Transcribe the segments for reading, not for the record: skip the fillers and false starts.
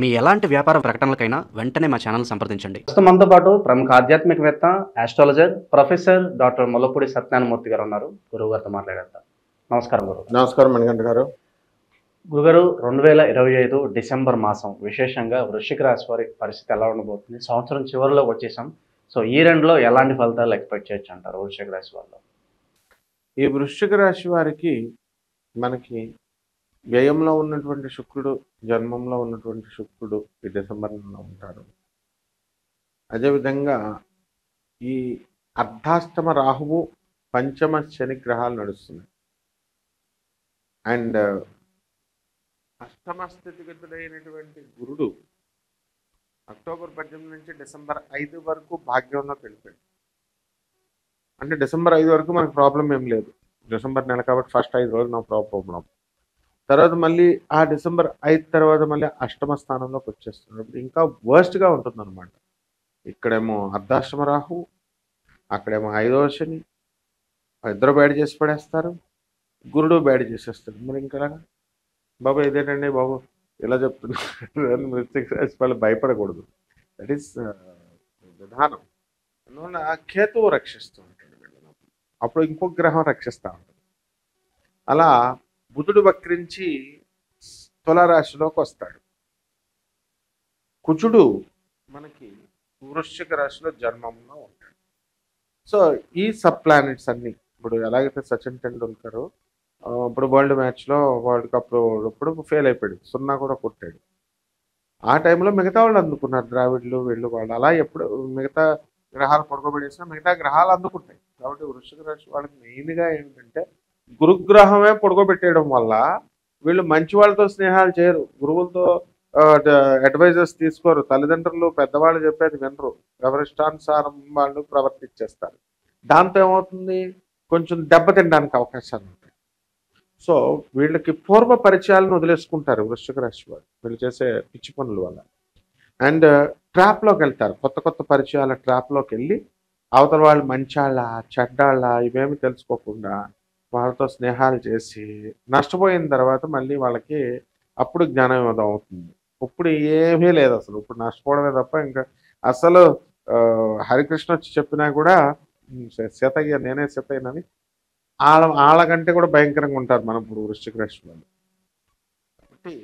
మీ ఎలాంటి వ్యాపార ప్రకటనలకైనా వెంటనే మా ఛానల్ సంప్రదించండి. ప్రస్తుతం మనతో పాటు ప్రముఖ ఆధ్యాత్మికవేత్త, astrologer, professor doctor Mullapudi Satyanarayana Murthy గారు ఉన్నారు. గురువు గారితో మాట్లాడేద్దాం. నమస్కారం గురువు. నమస్కారం మణికంఠ గారు. గురుగారు, 2025 డిసెంబర్ మాసం విశేషంగా వృశ్చిక రాశి వారి పరిస్థితి ఎలా ఉండబోతుంది? సంవత్సరం చివరిలోకి వచ్చేసాం. సో ఈ రెండులో ఎలాంటి ఫలితాలు ఎక్స్పెక్ట్ చేయొచ్చు అంటారు వృశ్చిక రాశి వాళ్ళు? ఈ వృశ్చిక రాశి వారికి మనకి వ్యయంలో ఉన్నటువంటి శుక్రుడు, జన్మంలో ఉన్నటువంటి శుక్రుడు ఈ డిసెంబర్ నెలలో ఉంటాడు. అదేవిధంగా ఈ అర్ధాష్టమ రాహువు, పంచమ శని గ్రహాలు నడుస్తున్నాయి. అండ్ అష్టమ స్థితిగతుడైనటువంటి గురుడు అక్టోబర్ 18 నుంచి డిసెంబర్ 5 వరకు భాగ్యంలోకి వెళ్ళిపోయాడు. అంటే డిసెంబర్ 5 వరకు మనకు ప్రాబ్లం ఏం లేదు. డిసెంబర్ నెల కాబట్టి ఫస్ట్ 5 రోజులు నా ప్రాబ్లం. తర్వాత మళ్ళీ ఆ డిసెంబర్ 5 తర్వాత మళ్ళీ అష్టమ స్థానంలోకి వచ్చేస్తున్నప్పుడు ఇంకా వర్స్ట్గా ఉంటుందన్నమాట. ఇక్కడేమో అర్ధాష్టమ రాహు, అక్కడేమో 5వ శని, ఇద్దరు బ్యాడ్ చేసి పడేస్తారు, గురుడు బ్యాడ్ చేసేస్తాడు. మరి ఇంకా బాబు ఇదేంటండి బాబు ఇలా చెప్తున్నారు. వృశ్చిక రాశి వాళ్ళు భయపడకూడదు. దట్ ఈస్ విధానం. అందువల్ల కేతువు రక్షిస్తూ ఉంటాడు, అప్పుడు ఇంకొక గ్రహం రక్షిస్తూ ఉంటుంది. అలా బుధుడు వక్రించి తులారాశిలోకి వస్తాడు. కుజుడు మనకి వృశ్చిక రాశిలో జన్మంలో ఉంటాడు. సో ఈ సబ్ ప్లానెట్స్ అన్ని ఇప్పుడు ఎలాగైతే సచిన్ టెండూల్కర్ ఇప్పుడు వరల్డ్ కప్ ఇప్పుడు ఫెయిల్ అయిపోయాడు, 0 కూడా కొట్టాడు. ఆ టైంలో మిగతా వాళ్ళు అందుకున్నారు, ద్రావిడ్లు వీళ్ళు వాళ్ళు. అలా ఎప్పుడు మిగతా గ్రహాలు పడుకోబెట్టేసినా మిగతా గ్రహాలు అందుకుంటాయి. కాబట్టి వృశ్చిక రాశి వాళ్ళకి మెయిన్గా ఏంటంటే గురుగ్రహమే పడుకోబెట్టేయడం వల్ల వీళ్ళు మంచి వాళ్ళతో స్నేహాలు చేయరు, గురువులతో అడ్వైజర్స్ తీసుకోరు, తల్లిదండ్రులు పెద్దవాళ్ళు చెప్పేది వినరు, ఎవరిష్టానుసారం వాళ్ళు ప్రవర్తించేస్తారు. దాంతో ఏమవుతుంది, కొంచెం దెబ్బతినడానికి అవకాశాలు ఉంటాయి. సో వీళ్ళకి పూర్వ పరిచయాలను వదిలేసుకుంటారు వృశ్చిక రాశి వాళ్ళు, వీళ్ళు చేసే పిచ్చి పనుల వల్ల. అండ్ ట్రాప్లోకి వెళ్తారు, కొత్త కొత్త పరిచయాల ట్రాప్లోకి వెళ్ళి అవతల వాళ్ళు మంచాళ్ళ చెడ్డాళ్ళ ఇవేమి తెలుసుకోకుండా వాళ్ళతో స్నేహాలు చేసి నష్టపోయిన తర్వాత మళ్ళీ వాళ్ళకి అప్పుడు జ్ఞానోదయం అవుతుంది. ఇప్పుడు ఏమీ లేదు అసలు, ఇప్పుడు నష్టపోవడమే తప్ప ఇంకా అసలు హరికృష్ణ వచ్చి చెప్పినా కూడా సీతయ్య నేనే సీతయ్యనని వాళ్ళకంటే కూడా భయంకరంగా ఉంటారు మనం ఇప్పుడు వృశ్చిక రాశి వాళ్ళు. కాబట్టి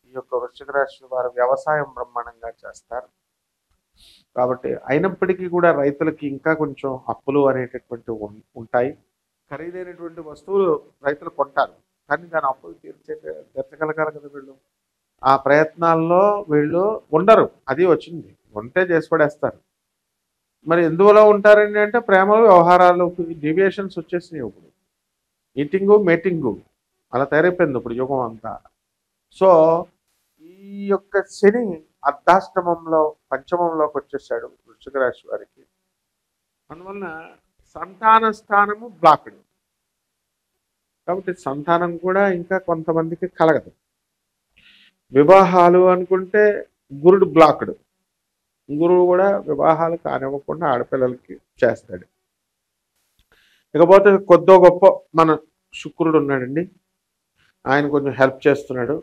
ఈ యొక్క వృశ్చిక రాశి వారు వ్యవసాయం బ్రహ్మాండంగా చేస్తారు. కాబట్టి అయినప్పటికీ కూడా రైతులకి ఇంకా కొంచెం అప్పులు అనేటటువంటి ఉంటాయి. ఖరీదైనటువంటి వస్తువులు రైతులు కొంటారు, కానీ దాని అప్పులు తీర్చగలగాలి కదా వీళ్ళు. ఆ ప్రయత్నాల్లో వీళ్ళు ఉండరు, అది వచ్చింది ఉంటే చేసి పడేస్తారు. మరి ఎందువల్ల ఉంటారండి అంటే ప్రేమలు, వ్యవహారాలు, డీవియేషన్స్ వచ్చేసినాయి. ఇప్పుడు ఈటింగు మేటింగు అలా తయారైపోయింది ఇప్పుడు యుగం అంతా. సో ఈ యొక్క శని అర్ధాష్టమంలో పంచమంలోకి వచ్చేసాడు వృశ్చిక రాశి వారికి. అందువలన సంతాన స్థానము బ్లాక్డ్, కాబట్టి సంతానం కూడా ఇంకా కొంతమందికి కలగదు. వివాహాలు అనుకుంటే గురుడు బ్లాక్డ్, గురువు కూడా వివాహాలు కానివ్వకుండా ఆడపిల్లలకి చేస్తాడు. ఇకపోతే కొద్దో గొప్ప మన శుక్రుడు ఉన్నాడండి, ఆయన కొంచెం హెల్ప్ చేస్తున్నాడు.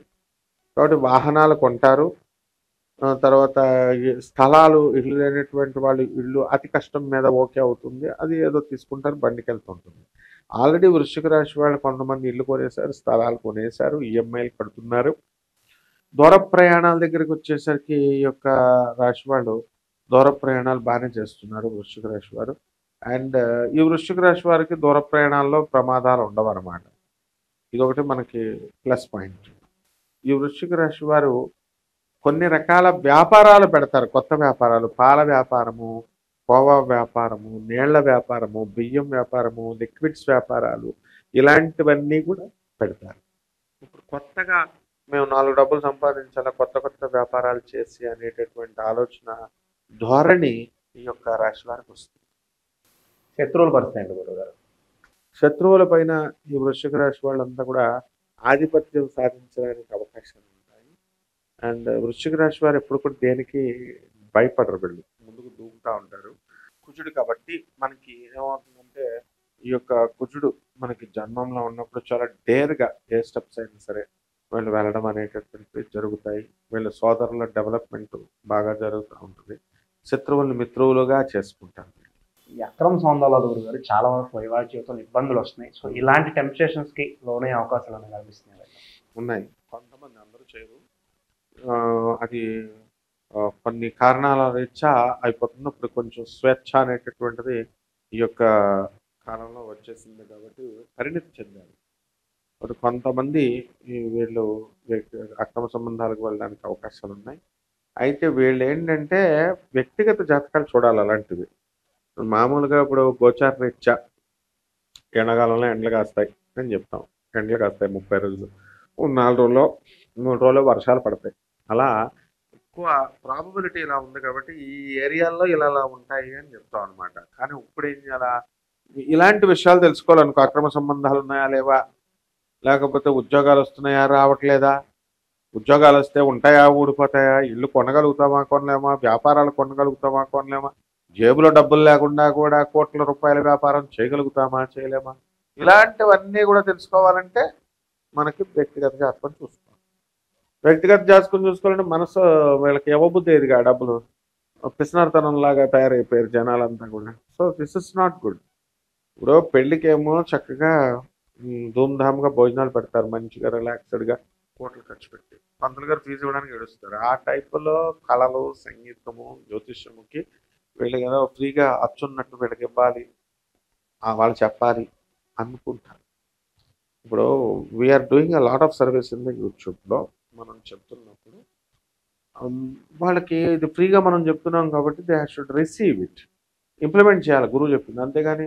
కాబట్టి వాహనాలు కొంటారు. తర్వాత స్థలాలు, ఇల్లు లేనటువంటి వాళ్ళు ఇల్లు అతి కష్టం మీద ఓకే అవుతుంది, అది ఏదో తీసుకుంటారు, బండికి వెళ్తుంటుంది. ఆల్రెడీ వృశ్చిక రాశి వాళ్ళు కొంతమంది ఇల్లు కొనేశారు, స్థలాలు కొనేశారు, ఈఎంఐలు కడుతున్నారు. దూర ప్రయాణాల దగ్గరికి వచ్చేసరికి ఈ యొక్క రాశి వాళ్ళు దూర ప్రయాణాలు బాగానే చేస్తున్నారు వృశ్చిక రాశి వారు. అండ్ ఈ వృశ్చిక రాశి వారికి దూర ప్రయాణాల్లో ప్రమాదాలు ఉండవు అన్నమాట. ఇదొకటి మనకి ప్లస్ పాయింట్. ఈ వృశ్చిక రాశి వారు కొన్ని రకాల వ్యాపారాలు పెడతారు, కొత్త వ్యాపారాలు, పాల వ్యాపారము, కోవా వ్యాపారము, నీళ్ల వ్యాపారము, బియ్యం వ్యాపారము, లిక్విడ్స్ వ్యాపారాలు, ఇలాంటివన్నీ కూడా పెడతారు. ఇప్పుడు కొత్తగా మేము 4 డబ్బులు సంపాదించాలా, కొత్త కొత్త వ్యాపారాలు చేసి అనేటటువంటి ఆలోచన ధోరణి ఈ యొక్క రాశి వారికి వస్తుంది. శత్రువులు పరుస్తాయండి గురుగారు. శత్రువుల పైన ఈ వృశ్చిక రాశి వాళ్ళంతా కూడా ఆధిపత్యం సాధించడానికి అవకాశాలు ఉంటాయి. అండ్ వృశ్చిక రాశి వారు ఎప్పుడు కూడా దేనికి భయపడరు, వీళ్ళు ముందుకు దూకుతూ ఉంటారు. కుజుడు కాబట్టి మనకి ఏమవుతుందంటే ఈ యొక్క కుజుడు మనకి జన్మంలో ఉన్నప్పుడు చాలా డేర్గా ఏ స్టెప్స్ అయినా సరే వీళ్ళు వెళ్ళడం అనేటటువంటివి జరుగుతాయి. వీళ్ళ సోదరుల డెవలప్మెంట్ బాగా జరుగుతూ ఉంటుంది. శత్రువుల్ని మిత్రువులుగా చేసుకుంటారు. ఈ అక్రమ సంబంధాల గురుగారు చాలా వరకు వైవాహిక జీవితంలో ఇబ్బందులు వస్తున్నాయి. సో ఇలాంటి టెంప్టేషన్స్కి లోనే అవకాశాలు అనేవి కనిపిస్తున్నాయి. ఉన్నాయి. కొంతమంది అందరూ చేయరు. అది కొన్ని కారణాల రీత్యా అయిపోతుంది. ఇప్పుడు కొంచెం స్వేచ్ఛ అనేటటువంటిది ఈ యొక్క కాలంలో వచ్చేసింది కాబట్టి పరిణితి చెందారు. ఇప్పుడు కొంతమంది వీళ్ళు అక్రమ సంబంధాలకు వెళ్ళడానికి అవకాశాలు ఉన్నాయి. అయితే వీళ్ళు ఏంటంటే వ్యక్తిగత జాతకాలు చూడాలి అలాంటివి. మామూలుగా ఇప్పుడు గోచార రీత్యా ఎండాకాలంలో ఎండలు కాస్తాయి అని చెప్తాం. ఎండలు కాస్తాయి 30 రోజులు, 4 రోజుల్లో 3 రోజుల్లో వర్షాలు పడతాయి. అలా ఎక్కువ ప్రాబబిలిటీ ఇలా ఉంది కాబట్టి ఈ ఏరియాల్లో ఇలా ఉంటాయి అని చెప్తాం అనమాట. కానీ ఇప్పుడు ఏం చేయాలా, ఇలాంటి విషయాలు తెలుసుకోవాలనుకో, అక్రమ సంబంధాలు ఉన్నాయా లేవా, లేకపోతే ఉద్యోగాలు వస్తున్నాయా రావట్లేదా, ఉద్యోగాలు వస్తే ఉంటాయా ఊడిపోతాయా, ఇల్లు కొనగలుగుతామా కొనలేమా, వ్యాపారాలు కొనగలుగుతామా కొనలేమా, జేబులో డబ్బులు లేకుండా కూడా కోట్ల రూపాయల వ్యాపారం చేయగలుగుతామా చేయలేమా, ఇలాంటివన్నీ కూడా తెలుసుకోవాలంటే మనకి వ్యక్తిగత జాతకం చూసుకోవాలి. వ్యక్తిగత జాతకం చూసుకోవాలంటే మనసు వీళ్ళకి ఇవ్వబుద్ధి ఏదిగా డబ్బులు, పిసినారితనం లాగా తయారైపోయారు జనాలంతా కూడా. So this is not good. ఇప్పుడు పెళ్ళికేమో చక్కగా ధూమ్ధామ్గా భోజనాలు పెడతారు, మంచిగా రిలాక్స్డ్గా కోట్లు ఖర్చు పెట్టి పంతులు గారు ఫీజు ఇవ్వడానికి ఏడుస్తారు. ఆ టైపులో కళలు, సంగీతము, జ్యోతిష్యముకి వీళ్ళు ఏదో ఫ్రీగా అచ్చున్నట్టు వీళ్ళకి ఇవ్వాలి, వాళ్ళు చెప్పాలి అనుకుంటారు. ఇప్పుడు we are doing a lot of service in the యూట్యూబ్లో మనం చెప్తున్నప్పుడు వాళ్ళకి ఇది ఫ్రీగా మనం చెప్తున్నాం కాబట్టి they should receive it, implement చేయాలి గురువు చెప్పింది. అంతేగాని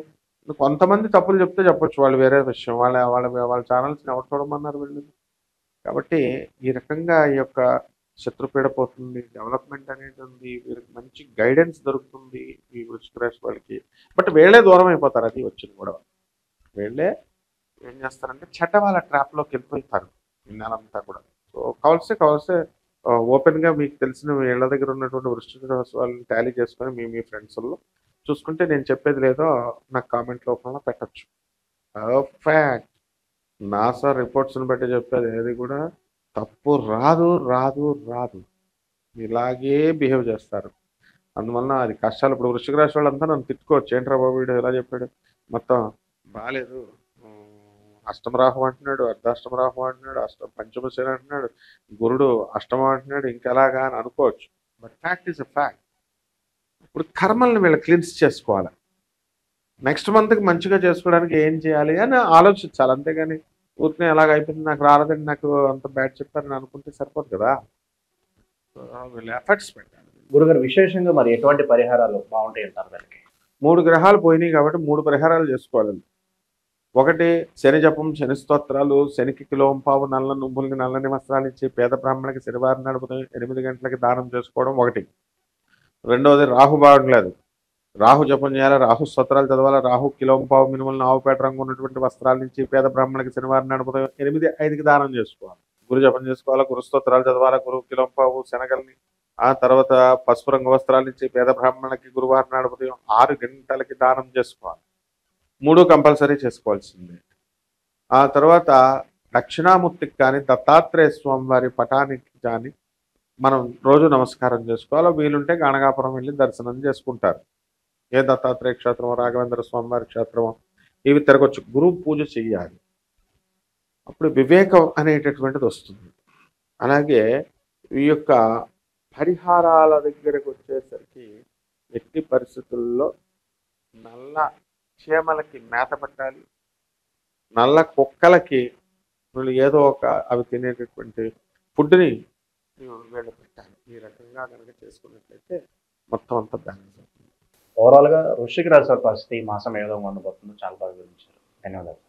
కొంతమంది తప్పులు చెప్తే చెప్పొచ్చు, వాళ్ళు వేరే విషయం, వాళ్ళ ఛానల్స్ని ఎవరు చూడమన్నారు వీళ్ళు. కాబట్టి ఈ రకంగా ఈ యొక్క శత్రుపీడ పోతుంది, డెవలప్మెంట్ అనేది ఉంది, వీళ్ళకి మంచి గైడెన్స్ దొరుకుతుంది ఈ వృశ్చిక రాశి వాళ్ళకి. బట్ వీళ్ళే దూరం అయిపోతారు, అది వచ్చింది కూడా. వీళ్ళే ఏం చేస్తారంటే చెడ్డ వాళ్ళ ట్రాప్లోకి వెళ్ళిపోతారు ఈ నెలంతా కూడా. సో కావాల్సే ఓపెన్గా మీకు తెలిసిన వీళ్ళ దగ్గర ఉన్నటువంటి వృశ్చిక రాశి వాళ్ళని టాలీ చేసుకొని మీ ఫ్రెండ్స్లో చూసుకుంటే నేను చెప్పేది లేదో నాకు కామెంట్ రూపంలో పెట్టచ్చు. పర్ఫెక్ట్ నాసా రిపోర్ట్స్ని బట్టి చెప్పేది ఏది కూడా తప్పు రాదు. ఇలాగే బిహేవ్ చేస్తారు. అందువలన అది కష్టాలు. ఇప్పుడు వృశ్చిక రాశి వాళ్ళంతా నన్ను తిట్టుకోవచ్చు, ఏంట్రా బాబు వీడు ఎలా చెప్పాడు, మొత్తం బాగాలేదు, అష్టమరాహం అంటున్నాడు, అర్ధాష్టమరాహం అంటున్నాడు, పంచమశని అంటున్నాడు, గురుడు అష్టమం అంటున్నాడు, ఇంకెలాగా అని అనుకోవచ్చు. But fact is a fact. ఇప్పుడు కర్మల్ని వీళ్ళు క్లిన్స్ చేసుకోవాలి. నెక్స్ట్ మంత్కి మంచిగా చేసుకోవడానికి ఏం చేయాలి అని ఆలోచించాలి. అంతేగాని ఊరికే ఎలాగ అయిపోయింది, నాకు రాలేదండి, నాకు అంత బ్యాడ్ చెప్పారని అనుకుంటే సరిపోదు కదా. వీళ్ళు ఎఫర్ట్స్ పెట్టాలి. గురుగారు విశేషంగా మరి ఎటువంటి పరిహారాలు బాగుంటాయి అంటారు దానికి? 3 గ్రహాలు పోయినాయి కాబట్టి 3 పరిహారాలు చేసుకోవాలి. ఒకటి శని జపం, శని స్తోత్రాలు, శనికి కిలోంపావు నల్ల నువ్వులకి నల్లని వస్త్రాలు ఇచ్చి పేద బ్రాహ్మణులకి శనివారం నడుపుతూ 8 గంటలకి దానం చేసుకోవడం ఒకటి. రెండవది రాహు బాగలేదు, రాహు జపం చేయాలి, రాహు స్తోత్రాలు చదవాలి, రాహు కిలోంపావు మినుములను ఆవుపేట రంగు ఉన్నటువంటి వస్త్రాల నుంచి పేద బ్రాహ్మణులకి శనివారం నడుపుతూ 8-5కి దానం చేసుకోవాలి. గురు జపం చేసుకోవాలి, గురు స్తోత్రాలు చదవాలి, గురు కిలోంపావు శనగల్ని, ఆ తర్వాత పసుపు రంగు వస్త్రాల నుంచి పేద బ్రాహ్మణులకి గురువారం నడుపుతూ 6 గంటలకి దానం చేసుకోవాలి. 3 కంపల్సరీ చేసుకోవాల్సిందే. ఆ తర్వాత దక్షిణామూర్తికి కానీ దత్తాత్రేయ స్వామి వారి పటానికి కానీ మనం రోజు నమస్కారం చేసుకోవాలి. వీలుంటే గణగాపురం వెళ్ళి దర్శనం చేసుకుంటారు. ఏ దత్తాత్రేయ క్షేత్రమో, రాఘవేంద్ర స్వామి వారి క్షేత్రమో ఇవి తిరగొచ్చు. గురువు పూజ చెయ్యాలి, అప్పుడు వివేకం అనేటటువంటిది వస్తుంది. అలాగే ఈ యొక్క పరిహారాల దగ్గరకు వచ్చేసరికి ఎట్టి పరిస్థితుల్లో నల్ల చీమలకి మేత పెట్టాలి, నల్ల కుక్కలకి ఏదో ఒక అవి తినేటటువంటి ఫుడ్ని వీళ్ళు పెట్టాలి. ఈ రకంగా కనుక చేసుకున్నట్లయితే మొత్తం అంతా బ్యాలెన్స్ అవుతుంది. ఓవరాల్గా వృశ్చిక రాశి పరిస్థితి ఈ మాసం ఏ విధంగా ఉండబోతుందో చాలా బాగా వివరించారు. ధన్యవాదాలు.